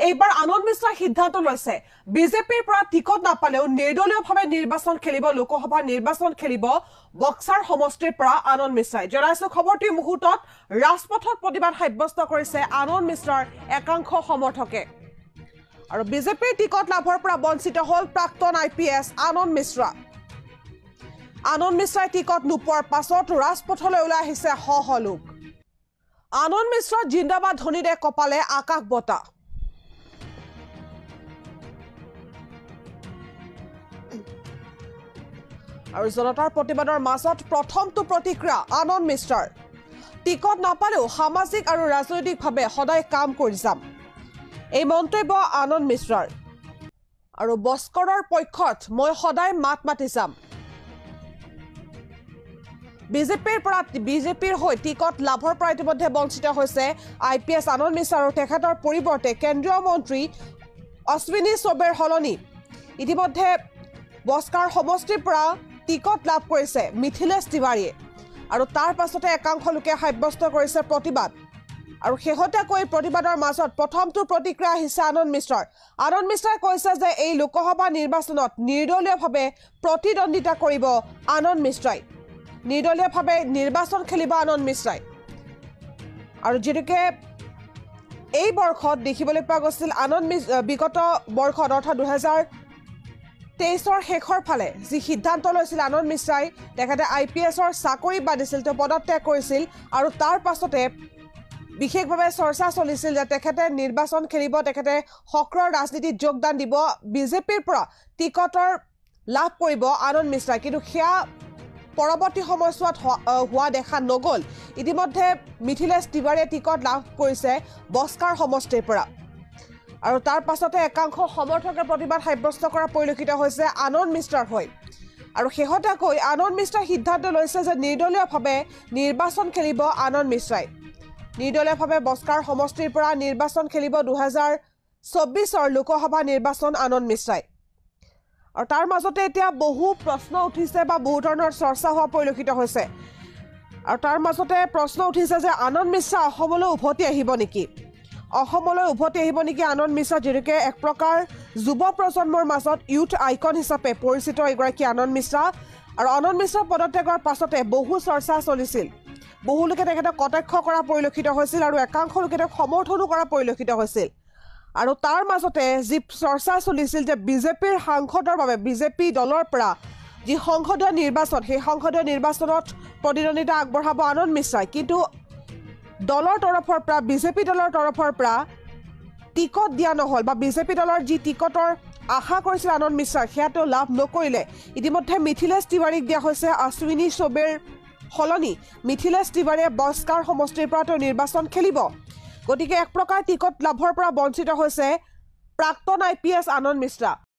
এইবাৰ আনন্দ মিশ্ৰাই সিদ্ধান্ত লৈছে বিজেপিৰ পৰা টিকট নাপালেও নিৰ্দলীয়ভাৱে নিৰ্বাচন খেলিব লোকসভা নিৰ্বাচন খেলিব বক্সাৰ সমষ্টিৰ পৰা আনন্দ মিশ্ৰাই জনাইছো খবৰটি মুহূৰ্তত ৰাজপথত প্ৰতিবাদ সাব্যস্ত কৰিছে আনন্দ মিশ্ৰাৰ একাংশ সমৰ্থকে আৰু বিজেপিৰ টিকট লাভৰ পৰা বঞ্চিত হল প্ৰাক্তন আইপিএছ আনন্দ মিশ্ৰাই টিকট নোপোৱাৰ পাছত ৰাজপথলৈ ওলাই আহিছে শ লোক আনন্দ মিশ্ৰৰ জিন্দাবাদ ধ্বনিৰে কপালে আকাশ বঁটা আৰু জনতাৰ প্ৰতিবাদৰ মাজত প্ৰথমটো প্ৰতিক্ৰিয়া আনন্দ মিশ্ৰাৰ টিকট নাপালেও সামাজিক আৰু ৰাজনৈতিকভাৱে সদায় কাম কৰি যাম এই মন্তব্য আনন্দ মিশ্ৰাৰ আৰু বস্কৰৰ পক্ষত মই সদায় মাত মাতি যাম বিজেপিৰ হৈ টিকট লাভৰ পৰা ইতিমধ্যে বঞ্চিত হৈছে আইপিএছ আনন্দ মিশ্ৰ আৰু তেখেতৰ পৰিৱৰ্তে কেন্দ্ৰীয় মন্ত্ৰী অশ্বিনী চৌবেৰ সলনি ইতিমধ্যে বস্কাৰ সমষ্টিৰ পৰা টিকট লাভ কৰিছে মিথিলেশ তিৱাৰীয়ে আৰু তাৰ পাছতে একাংশ লোকে সাব্যস্ত কৰিছে প্ৰতিবাদ আৰু শেহতীয়াকৈ প্ৰতিবাদৰ মাজত প্ৰথমটো প্ৰতিক্ৰিয়া আহিছে আনন্দ মিশ্ৰাই কৈছে যে এই লোকসভা নিৰ্বাচনত নিৰ্দলীয়ভাৱে প্ৰতিদ্বন্দ্বিতা কৰিব আনন্দ মিশ্ৰাই নিৰ্দলীয়ভাৱে নিৰ্বাচন খেলিব আনন্দ মিশ্ৰাই আৰু যেনেকৈ এই বৰ্ষত দেখিবলৈ পোৱা গৈছিল বিগত বৰ্ষত অৰ্থাৎ 2023 শেষৰ ফালে যি সিদ্ধান্ত লৈছিল আনন্দ মিশ্ৰাই তেখেতে আইপিএছৰ চাকৰি বাদ দিছিল তেওঁ পদত্যাগ কৰিছিল আৰু তাৰ পাছতে বিশেষভাৱে চৰ্চা চলিছিল যে তেখেতে নিৰ্বাচন খেলিব তেখেতে সক্ৰিয় ৰাজনীতিত যোগদান দিব বিজেপিৰ পৰা টিকটৰ লাভ কৰিব আনন্দ মিশ্ৰাই কিন্তু সেয়া পৰৱৰ্তী সময়ছোৱাত হোৱা দেখা নগ'ল ইতিমধ্যে মিথিলেশ তিৱাৰীয়ে টিকট লাভ কৰিছে বস্কাৰ সমষ্টিৰ পৰা আৰু তাৰ পাছতে একাংশ সমৰ্থকে প্ৰতিবাদ সাব্যস্ত কৰা পৰিলক্ষিত হৈছে আনন্দ মিশ্ৰাৰ হৈ আৰু শেহতীয়াকৈ আনন্দ মিশ্ৰাই সিদ্ধান্ত লৈছে যে নিৰ্দলীয়ভাৱে নিৰ্বাচন খেলিব আনন্দ মিশ্ৰাই নিৰ্দলীয়ভাৱে বস্কাৰ সমষ্টিৰ পৰা নিৰ্বাচন খেলিব 2024 লোকসভা নিৰ্বাচন আনন্দ মিশ্ৰাই আৰু তাৰ মাজতে এতিয়া বহু প্ৰশ্ন উঠিছে বা বহু ধৰণৰ চৰ্চা হোৱা পৰিলক্ষিত হৈছে আৰু তাৰ মাজতে প্ৰশ্ন উঠিছে যে আনন্দ মিশ্ৰা অসমলৈ উভতি আহিব নেকি আনন্দ মিশ্ৰা যেনেকৈ এক প্ৰকাৰ যুৱ প্ৰজন্মৰ মাজত ইউথ আইকন হিচাপে পৰিচিত এগৰাকী আনন্দ মিশ্ৰা আৰু আনন্দ মিশ্ৰা পদত্যাগৰ পাছতে বহু চৰ্চা চলিছিল বহু লোকে তেখেতক কটাক্ষ কৰা পৰিলক্ষিত হৈছিল আৰু একাংশ লোকে তেওঁক সমৰ্থনো কৰা পৰিলক্ষিত হৈছিল আৰু তাৰ মাজতে যি চৰ্চা চলিছিল যে বিজেপিৰ সাংসদৰ বাবে বিজেপি দলৰ পৰা যি সংসদীয় নিৰ্বাচন সেই সংসদীয় নিৰ্বাচনত প্ৰতিদ্বন্দ্বিতা আগবঢ়াব আনন্দ মিশ্ৰাই কিন্তু দলৰ তৰফৰ পৰা বিজেপি দলৰ তৰফৰ পৰা টিকট দিয়া নহ'ল বা বিজেপি দলৰ যি টিকটৰ আশা কৰিছিল আনন্দ মিশ্ৰাই সেয়া তেওঁ লাভ নকৰিলে ইতিমধ্যে মিথিলেশ তিৱাৰীক দিয়া হৈছে অশ্বিনী চৌবেৰ সলনি মিথিলেশ তিৱাৰীয়ে বস্কাৰ সমষ্টিৰ পৰা তেওঁ নিৰ্বাচন খেলিব গতিকে এক প্ৰকাৰ টিকট লাভৰ পৰা বঞ্চিত হৈছে প্ৰাক্তন আইপিএছ আনন্দ মিশ্ৰা